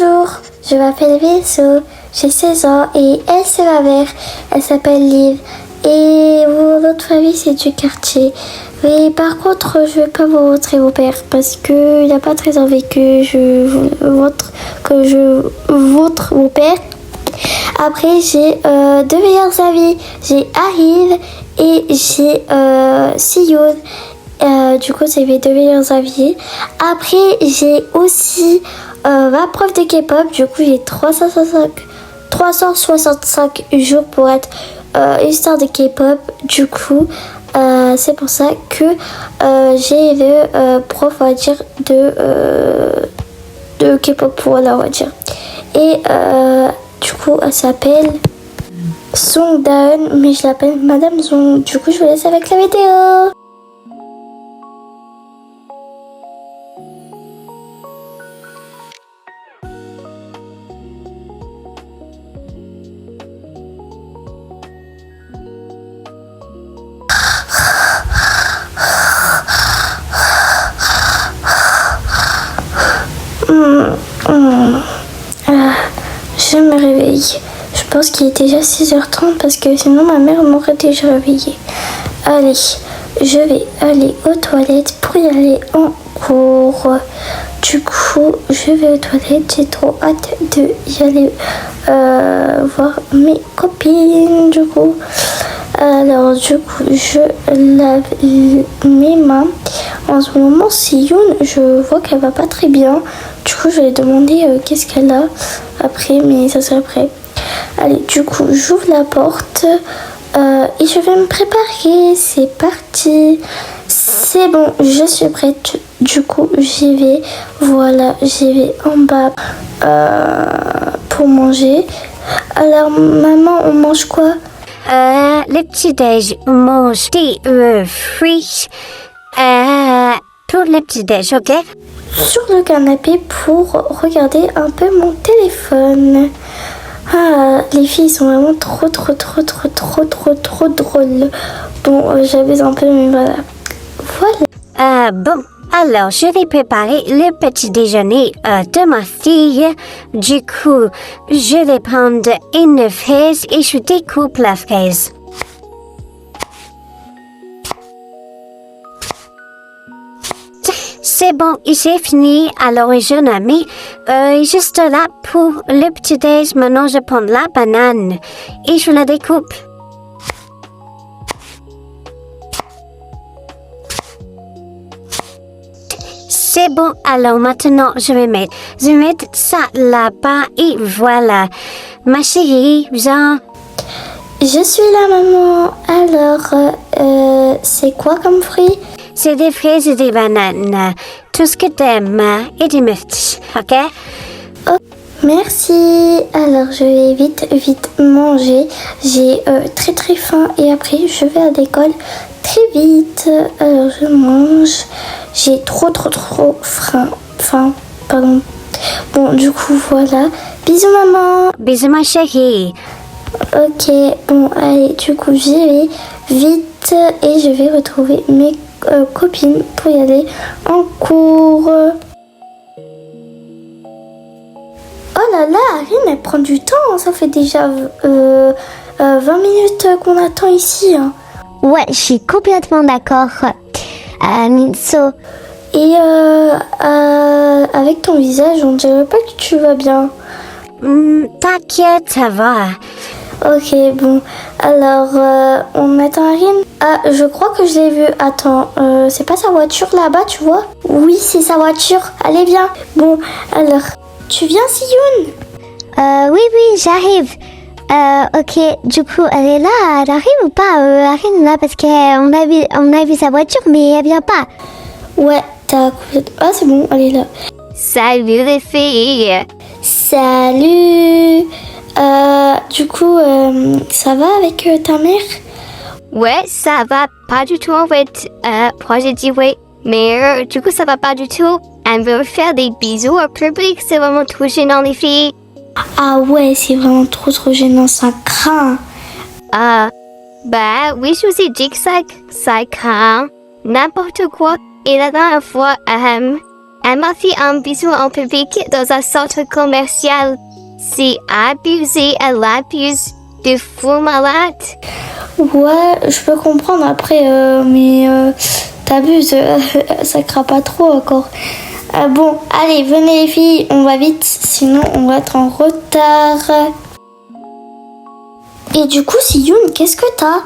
Bonjour, je m'appelle Vaisseau, j'ai 16 ans et elle c'est ma mère, elle s'appelle Liv. Et mon nom de famille c'est Ducartier. Mais par contre je vais pas vous montrer mon père parce qu'il n'a pas très envie que je vous montre mon père. Après j'ai deux meilleurs amis, j'ai Aril et j'ai Sion. Du coup c'est mes deux meilleurs amis. Après j'ai aussi ma prof de K-pop. Du coup j'ai 365 jours pour être une star de K-pop. Du coup c'est pour ça que j'ai le prof on va dire de K-pop, voilà on va dire. Et du coup elle s'appelle Songdaeun, mais je l'appelle Madame Zong. Du coup je vous laisse avec la vidéo. Je me réveille. Je pense qu'il est déjà 6h30 parce que sinon ma mère m'aurait déjà réveillée. Allez, je vais aller aux toilettes pour y aller en cours. Du coup, je vais aux toilettes. J'ai trop hâte de y aller voir mes copines. Du coup, alors du coup, je lave mes mains. En ce moment, Sion, je vois qu'elle va pas très bien. Du coup, je vais demander qu'est-ce qu'elle a après, mais ça sera après. Allez, du coup, j'ouvre la porte et je vais me préparer. C'est parti. C'est bon, je suis prête. Du coup, j'y vais. Voilà, j'y vais en bas pour manger. Alors, maman, on mange quoi? Le petit-déj, on mange des fruits pour le petit-déj, ok? Sur le canapé pour regarder un peu mon téléphone. Ah, les filles sont vraiment trop drôles. Bon, j'abuse un peu, mais voilà. Voilà. Bon, alors je vais préparer le petit déjeuner de ma fille. Du coup, je vais prendre une fraise et je découpe la fraise. C'est bon, c'est fini. Alors, je la mets juste là pour le petit déj. Maintenant, je prends la banane et je la découpe. C'est bon, alors maintenant, je vais mettre ça là-bas et voilà. Ma chérie, viens. Je suis là, maman. Alors, c'est quoi comme fruit? C'est des fraises et des bananes. Tout ce que t'aimes et des myrtilles, ok? Oh, merci. Alors, je vais vite manger. J'ai très faim et après, je vais à l'école très vite. Alors, je mange. J'ai trop faim. Pardon. Bon, du coup, voilà. Bisous, maman. Bisous, ma chérie. Ok, bon, allez, du coup, j'y vais vite et je vais retrouver mes copines pour y aller en cours. Oh là là, Arine, elle prend du temps. Ça fait déjà 20 minutes qu'on attend ici. Hein. Ouais, je suis complètement d'accord, Minso. Et avec ton visage, on dirait pas que tu vas bien. T'inquiète, ça va. Ok, bon. Alors, on attend Arine. Ah, je crois que je l'ai vue. Attends, c'est pas sa voiture là-bas, tu vois? Oui, c'est sa voiture. Allez, viens. Bon, alors, tu viens, Sion? Oui, j'arrive. Ok, du coup, elle est là, elle arrive ou pas, Arine, là, parce qu'on a vu sa voiture, mais elle vient pas. Ouais, t'as complètement... Ah, c'est bon, elle est là. Salut les filles. Salut. Du coup, ça va avec ta mère? Ouais, ça va pas du tout en fait. Moi j'ai dit oui, mais du coup ça va pas du tout. Elle veut faire des bisous au public, c'est vraiment trop gênant les filles. Ah ouais, c'est vraiment trop gênant, ça craint. Bah oui, je vous ai dit que ça craint n'importe quoi. Et la dernière fois, Elle m'a fait un bisou en public dans un centre commercial. C'est abusé, elle abuse de fou malade. Ouais, je peux comprendre après, mais t'abuses, ça craint pas trop encore. Bon, allez, venez les filles, on va vite, sinon on va être en retard. Et du coup, Siyoun, qu'est-ce que t'as?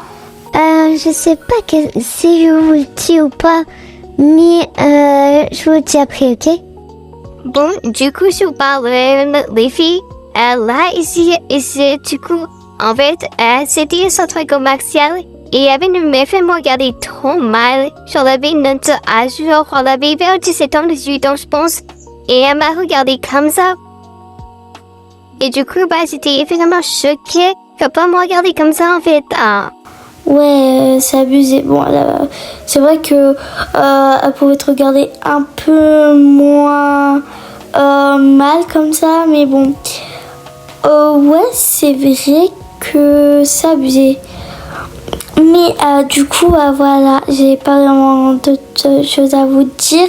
Je sais pas si je vous le dis ou pas, mais je vous le dis après, ok? Bon, du coup, je vous parle les filles. Là, ici, du coup, en fait, c'était un centre commercial et il y avait une meuf qui m'a regardé trop mal. J'en avais notre âge, genre, on avait vers 17 ans, 18 ans, je pense. Et elle m'a regardé comme ça. Et du coup, j'étais vraiment choquée. Faut pas me regarder comme ça, en fait. Ouais, c'est abusé. Bon, c'est vrai que elle pouvait te regarder un peu moins mal comme ça, mais bon. Ouais, c'est vrai que c'est abusé. Mais du coup, voilà, j'ai pas vraiment d'autres choses à vous dire,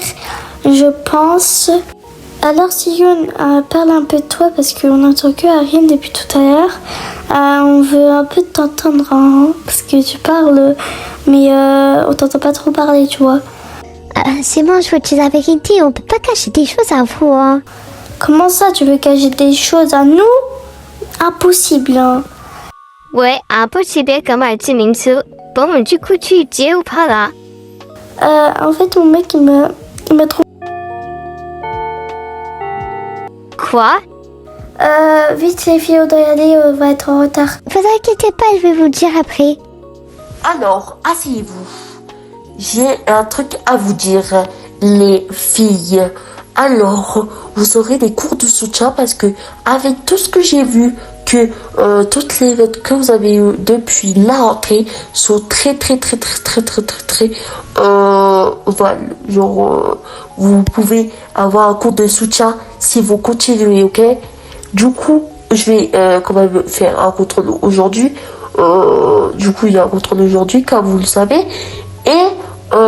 je pense. Alors Siyoun, parle un peu de toi parce qu'on n'entend que Arin depuis tout à l'heure. On veut un peu t'entendre, hein, parce que tu parles, mais on t'entend pas trop parler, tu vois. C'est bon, je vous dis la vérité, on peut pas cacher des choses à vous, hein. Comment ça, tu veux cacher des choses à nous? Impossible, hein. Ouais, impossible comme a dit Mingsu. Bon, du coup, tu dis ou pas là? En fait, mon mec, il m'a trouvé. Quoi? Vite les filles, on doit y aller, on va être en retard. Vous inquiétez pas, je vais vous le dire après. Alors, asseyez-vous. J'ai un truc à vous dire, les filles. Alors, vous aurez des cours de soutien parce que avec tout ce que j'ai vu, que toutes les notes que vous avez eues depuis la rentrée sont très voilà, genre vous pouvez avoir un cours de soutien si vous continuez, ok? Du coup, je vais quand même faire un contrôle aujourd'hui. Du coup, il y a un contrôle aujourd'hui, comme vous le savez, et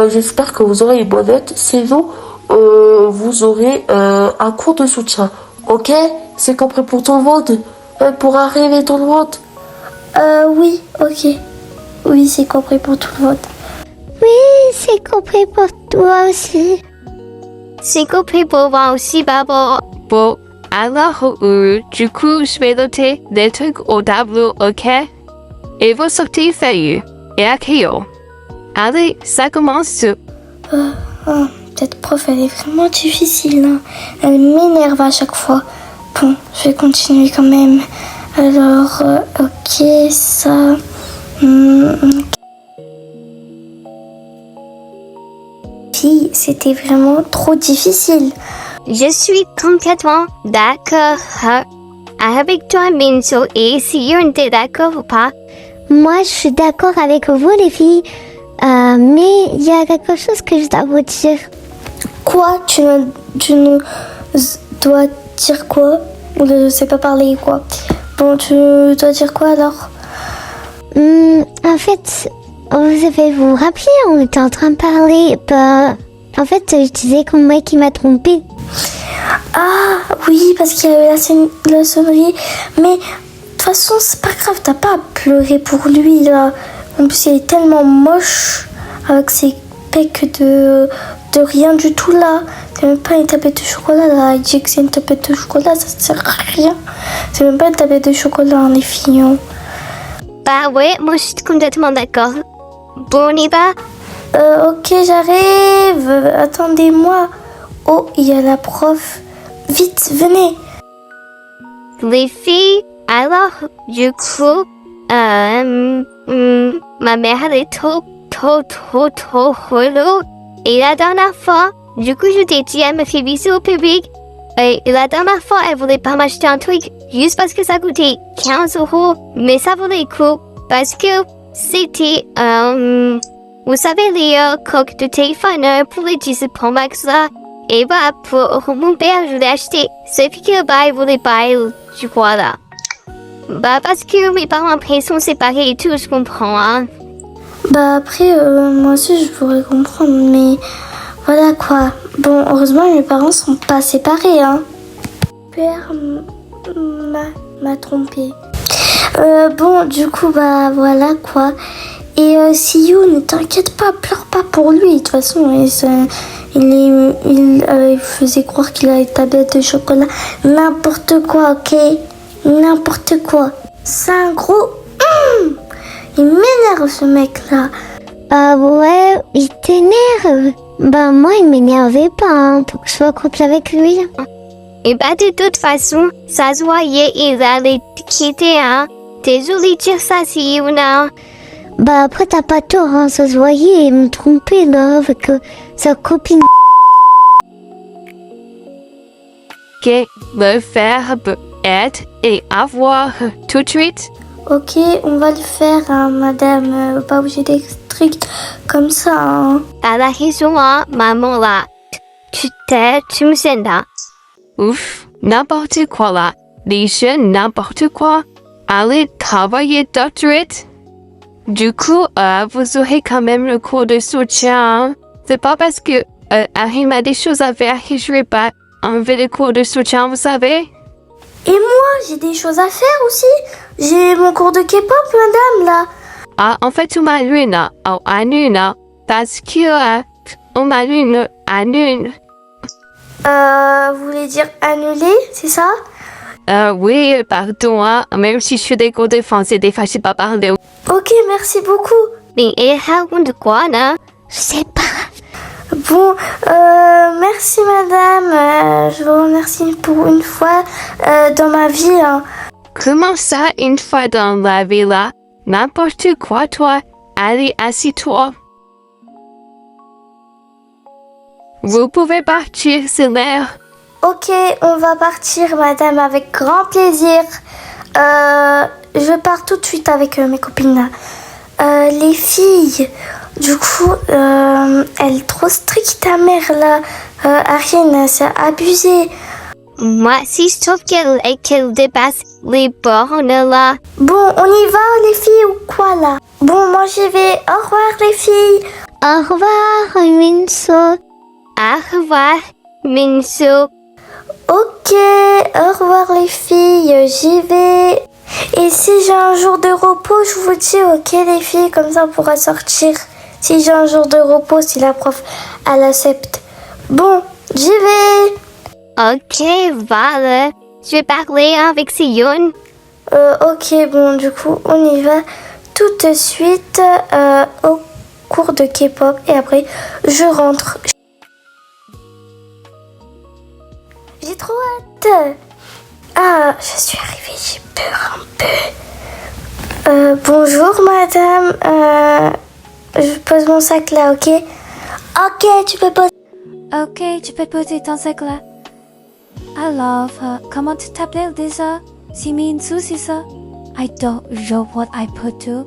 j'espère que vous aurez une bonne note. Sinon, vous aurez un cours de soutien, ok? C'est compris pour tout le monde? Pour arriver tout le monde? Oui, ok. Oui, c'est compris pour tout le monde. Oui, c'est compris pour toi aussi. C'est compris pour moi aussi, Babo. Bon, alors, du coup, je vais noter les trucs au tableau, ok? Et vous sortez feuilles et à crayon. Allez, ça commence. Cette prof, elle est vraiment difficile, hein. Elle m'énerve à chaque fois. Bon, je vais continuer quand même. Alors, ok, ça... Fille, c'était vraiment trop difficile. Je suis complètement d'accord avec toi, Minso, et si on est d'accord ou pas? Moi, je suis d'accord avec vous, les filles. Mais il y a quelque chose que je dois vous dire. Quoi? Tu nous dois dire quoi? Je sais pas parler, quoi. Bon, tu dois dire quoi alors? En fait, vous avez vous rappelé, on était en train de parler. En fait, je disais que mon mec il m'a trompé. Ah oui, parce qu'il y avait la sonnerie. Mais de toute façon, c'est pas grave, t'as pas à pleurer pour lui là. En plus, il est tellement moche avec ses pecs de rien du tout là. C'est même pas une tablette de chocolat là. Il dit que c'est une tablette de chocolat, ça sert à rien. C'est même pas une tablette de chocolat, hein, les filles. Hein. Bah ouais, moi je suis complètement d'accord. Bon, on y va? Ok, j'arrive. Attendez-moi. Oh, il y a la prof. Vite, venez. Les filles, alors, du coup, ma mère elle est trop relou. Et la dernière fois, du coup, je t'ai dit, elle me fait bisous au public. Et la dernière fois, elle voulait pas m'acheter un truc juste parce que ça coûtait 15 €. Mais ça valait le coup parce que c'était, vous savez, les coques de téléphone pour les 10 Pro Max là. Et bah, pour mon père, je l'ai acheté. Sauf que bah, il voulait pas, je crois là. Bah, parce que mes parents après sont séparés et tout, je comprends, hein. Bah après, moi aussi je pourrais comprendre, mais Voilà quoi. Bon, heureusement, mes parents sont pas séparés, hein. Père m'a trompé. Bon, du coup, bah voilà quoi. Et Siyu, ne t'inquiète pas, pleure pas pour lui. De toute façon, il faisait croire qu'il avait une tablette de chocolat. N'importe quoi, ok? N'importe quoi. C'est un gros... Il m'énerve ce mec-là. Ah ouais, il t'énerve. Ben moi, il m'énervait pas, hein, pour que je sois couple avec lui. Et bah de toute façon, ça se voyait, il allait te quitter, hein. Désolé de dire ça, Siyouna. Bah après, t'as pas tort, hein, ça se voyait, il me trompait là avec sa copine. Que le verbe être et avoir tout de suite. Ok, on va le faire, hein, madame. Pas obligé d'être strict comme ça, hein. Elle a raison, hein, maman là. Tu me sens là. Ouf, n'importe quoi là. Les jeunes, n'importe quoi. Allez travailler doctorate. Du coup, vous aurez quand même le cours de soutien. C'est pas parce que Arim a des choses à faire que je vais pas enlever le cours de soutien, vous savez. Et moi, j'ai des choses à faire aussi. J'ai mon cours de K-pop, madame, là. Ah, en fait, on m'annule, parce que on m'annule. Vous voulez dire annuler, c'est ça? Oui, pardon, hein, même si je suis des cours de français, des fois, je sais pas parler. Ok, merci beaucoup. Mais elle raconte quoi, là? Je sais pas. Bon, merci madame. Je vous remercie pour une fois dans ma vie, hein. Comment ça, une fois dans la vie là? N'importe quoi, toi. Allez, assis-toi. Vous pouvez partir, c'est l'heure. Ok, on va partir, madame, avec grand plaisir. Je pars tout de suite avec mes copines là. Les filles, du coup, elle est trop stricte, ta mère là. Ariane, c'est abusé. Moi, si je trouve qu'elle dépasse les bornes, là. Bon, on y va, les filles, ou quoi là? Bon, moi j'y vais. Au revoir, les filles. Au revoir, Minso. Au revoir, Minso. Ok, au revoir les filles, j'y vais. Et si j'ai un jour de repos, je vous dis ok les filles, comme ça on pourra sortir. Si j'ai un jour de repos, si la prof elle accepte. Bon, j'y vais. Ok, voilà. Je vais parler avec Sion. Ok, bon du coup on y va tout de suite au cours de K-pop et après je rentre. J'ai trop hâte. Ah, je suis arrivée, j'ai peur un peu. Bonjour madame. Je pose mon sac là, ok? Ok, tu peux poser. Ok, tu peux poser ton sac là. Alors, comment tu t'appelles déjà? C'est Minsu, c'est ça? I don't know what I put to.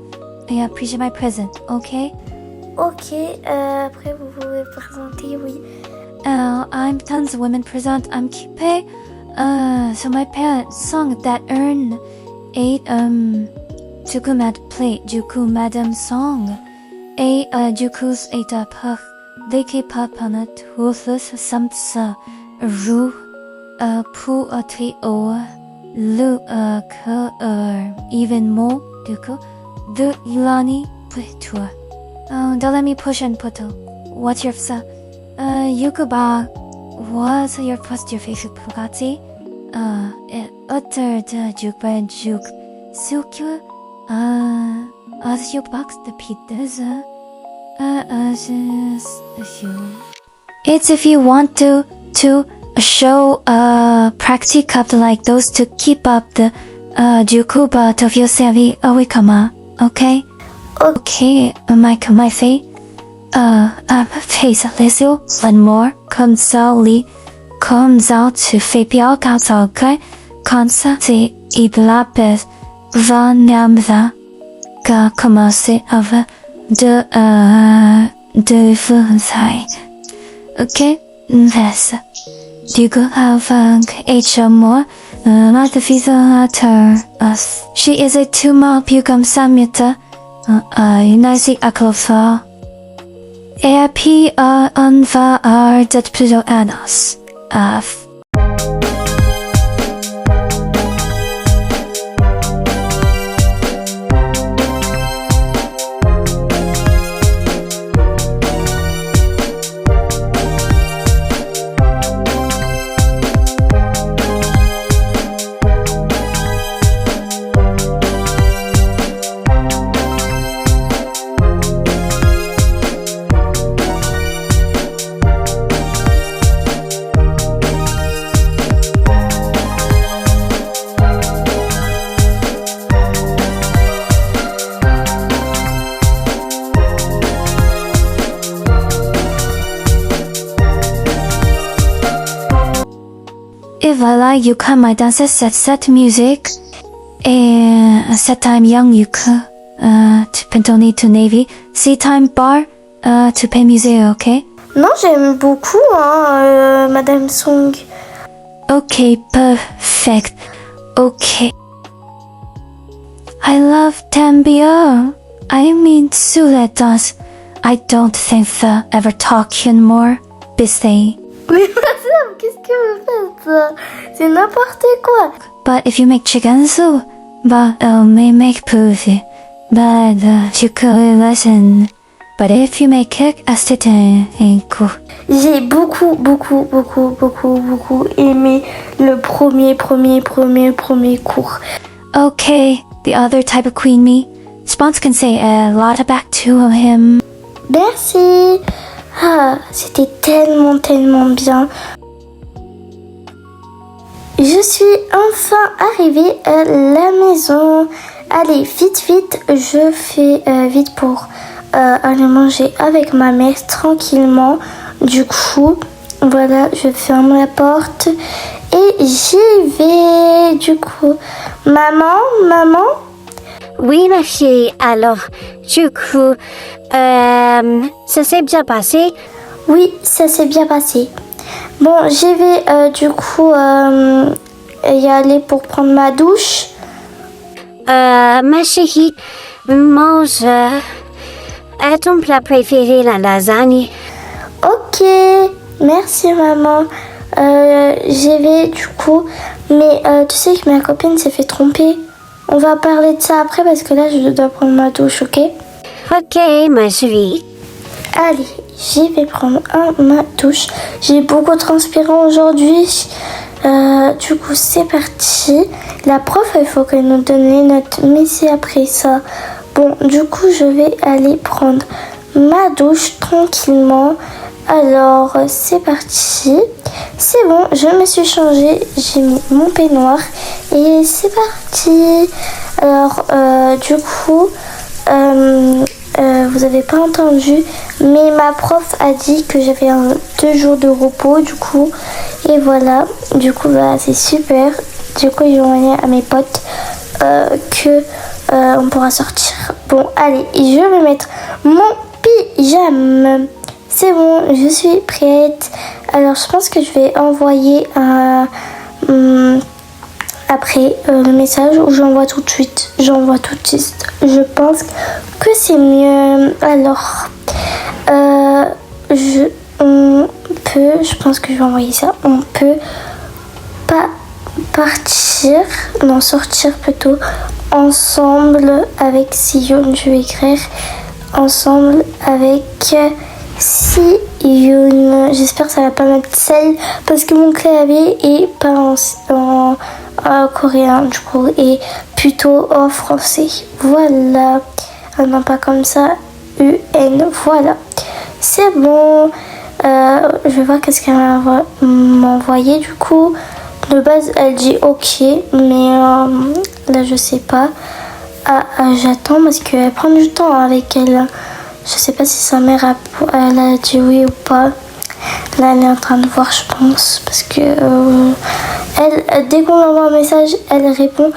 I appreciate my present, ok? Ok, après vous pouvez présenter, oui. I'm tons of women present. I'm Kipe. So my parents song that earned 8 Jukumad play Juku Madam song. 8 Jukus 8 pach. They keep up on a toothless samtsa. Ru pu a tri o. Lu ka even more Juku. The Ilani Plitua. Dalemi push and puto. What's your fsa? Yukuba was your first your Facebook Pugati. It uttered Jukba Juk Sukya. As you box the pitas. It's if you want to show practice up like those to keep up the Jukuba of your Savi Awikama. Okay? Okay, my face. Face Lizio, one more, comes out to Fabial Gauzokai, Consati, Iblapes, Van Namza, Ga Commerce of de Funzai. Okay, this. Du go have H more, Mother Visa us. She is a 2 mile Pugum Samyata, Nazi Aklofa. EAP unvaardet Anos. Et voilà, Yuka, my dancer set music. Et set time young Yuka, to Pentoni to Navy. See time bar, to pay music, okay? Non, j'aime beaucoup, Madame Song. Okay, perfect. Okay. I love Tambia. I mean, Sula does. I don't think they'll ever talk anymore. Busy. Mais madame, qu'est-ce que vous faites? C'est n'importe quoi. But if you make chicken soup, but may make pussy. But you could listen. But if you make cake, I sit in cool. J'ai beaucoup aimé le premier cours. Okay, the other type of queen me. Spons can say a lot back to him. Merci. Ah, c'était tellement bien. Je suis enfin arrivée à la maison. Allez, vite, je fais vite pour aller manger avec ma mère tranquillement. Du coup, voilà, je ferme la porte et j'y vais. Du coup, maman? Oui, ma fille. Alors, du coup, ça s'est bien passé? Oui, ça s'est bien passé. Bon, j'y vais du coup y aller pour prendre ma douche. Ma chérie, mange ton plat préféré, la lasagne. Ok, merci maman. J'y vais du coup, mais tu sais que ma copine s'est fait tromper. On va parler de ça après parce que là je dois prendre ma douche, ok? Ok, ma chérie. Allez, j'y vais prendre ma douche. J'ai beaucoup transpiré aujourd'hui. Du coup, c'est parti. La prof, il faut qu'elle nous donne les notes, mais c'est après ça. Bon, du coup, je vais aller prendre ma douche tranquillement. Alors, c'est parti. C'est bon, je me suis changée. J'ai mis mon peignoir et c'est parti. Alors, du coup... vous avez pas entendu, mais ma prof a dit que j'avais 2 jours de repos, du coup, et voilà, du coup, bah, c'est super. Du coup, j'ai envoyé à mes potes que on pourra sortir. Bon, allez, je vais mettre mon pyjama. C'est bon, je suis prête. Alors, je pense que je vais envoyer après le message ou j'envoie tout de suite. Je pense que c'est mieux. Alors, je pense que je vais envoyer ça. On peut pas sortir plutôt ensemble avec Sion. Je vais écrire ensemble avec Sion. J'espère que ça va pas mettre celle parce que mon clavier est pas en coréen du coup et plutôt en français. Voilà. Non, pas comme ça. UN. Voilà. C'est bon. Je vais voir qu'est-ce qu'elle va m'envoyer du coup. De base, elle dit ok, mais là, je sais pas. J'attends parce qu'elle prend du temps avec elle. Je sais pas si sa mère elle a dit oui ou pas. Là, elle est en train de voir, je pense. Parce que elle, dès qu'on envoie un message, elle répond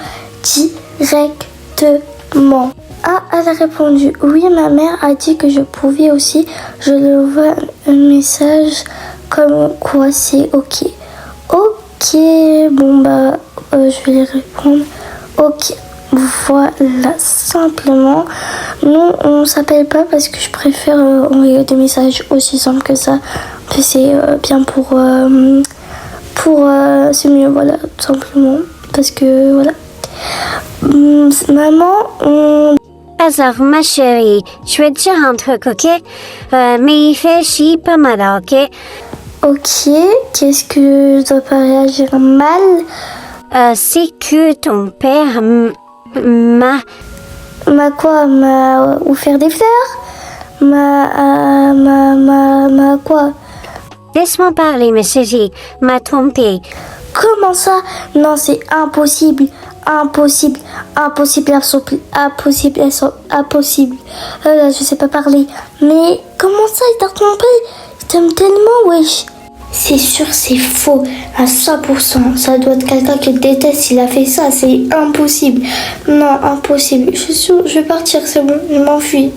directement. Ah, elle a répondu. Oui, ma mère a dit que je pouvais aussi. Je lui envoie un message comme quoi c'est ok. Ok, bon bah, je vais lui répondre. Ok, Voilà, simplement. Nous, on s'appelle pas parce que je préfère envoyer des messages aussi simples que ça. C'est bien pour c'est mieux, voilà, tout simplement. Parce que, voilà. Maman, Alors, ma chérie, je vais te dire un truc, ok? Mais il fait chier pas mal, ok? ok, qu'est-ce que je dois pas réagir mal? C'est que ton père m'a... M'a quoi? M'a offert des fleurs? M'a quoi? Laisse-moi parler, ma chérie. M'a trompé. Comment ça? Non, c'est impossible. Impossible. Impossible. Là, je sais pas parler. Mais comment ça, il t'a trompé? Il t'aime tellement, wesh. C'est sûr, c'est faux. À 100%. Ça doit être quelqu'un qui le déteste. Il a fait ça. C'est impossible. Non, impossible. Je suis sûre, je vais partir. C'est bon. Je m'enfuis.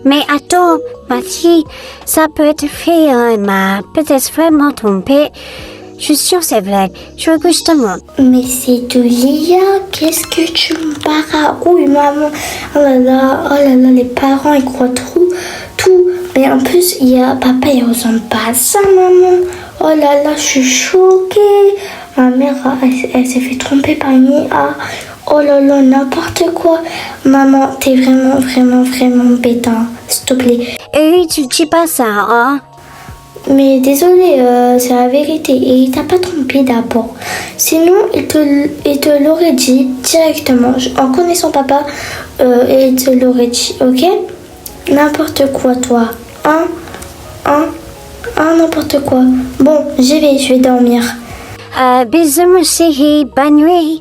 Mais attends, ma fille, ça peut être fait, hein, m'a peut-être vraiment trompé. Je suis sûre c'est vrai. Je veux que je te montre. Mais c'est de Lia. Qu'est-ce que tu me paragouilles, maman? Oh là là, les parents, ils croient trop tout. Mais en plus, papa, il ressemble pas à ça, maman. Oh là là, je suis choquée. Ma mère, elle s'est fait tromper par Nia. Oh là là, n'importe quoi. Maman, t'es vraiment bête, hein. S'il te plaît. Et tu dis pas ça, hein? Mais désolé, c'est la vérité. Et il t'a pas trompé d'abord. Sinon, il te l'aurait dit directement. En connaissant papa, et il te l'aurait dit, ok? N'importe quoi, toi. N'importe quoi. Bon, je vais dormir. Bisous, ma chérie. Bonne nuit.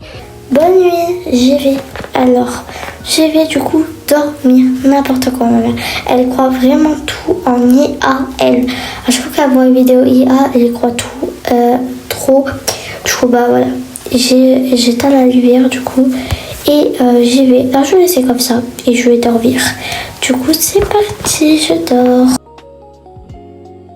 Bonne nuit, j'y vais. Alors, je vais du coup dormir. N'importe quoi, ma mère. Elle croit vraiment tout en IA, elle. À chaque fois qu'elle voit une vidéo IA, elle croit tout. Trop. Du coup, bah voilà. J'éteins la lumière, du coup. Et j'y vais. Alors, je vais laisser comme ça. Et je vais dormir. Du coup, c'est parti, je dors.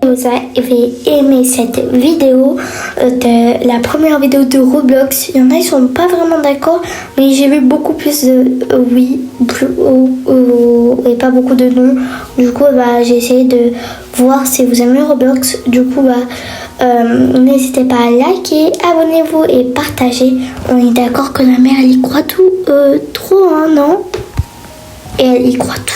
Vous avez aimé cette vidéo, la première vidéo de Roblox. Il y en a, ils sont pas vraiment d'accord, mais j'ai vu beaucoup plus de oui et pas beaucoup de non. Du coup, bah, j'ai essayé de voir si vous aimez Roblox. Du coup, bah, n'hésitez pas à liker, abonnez-vous et partagez. On est d'accord que la mère, elle y croit tout, trop, hein, non? Et elle y croit tout.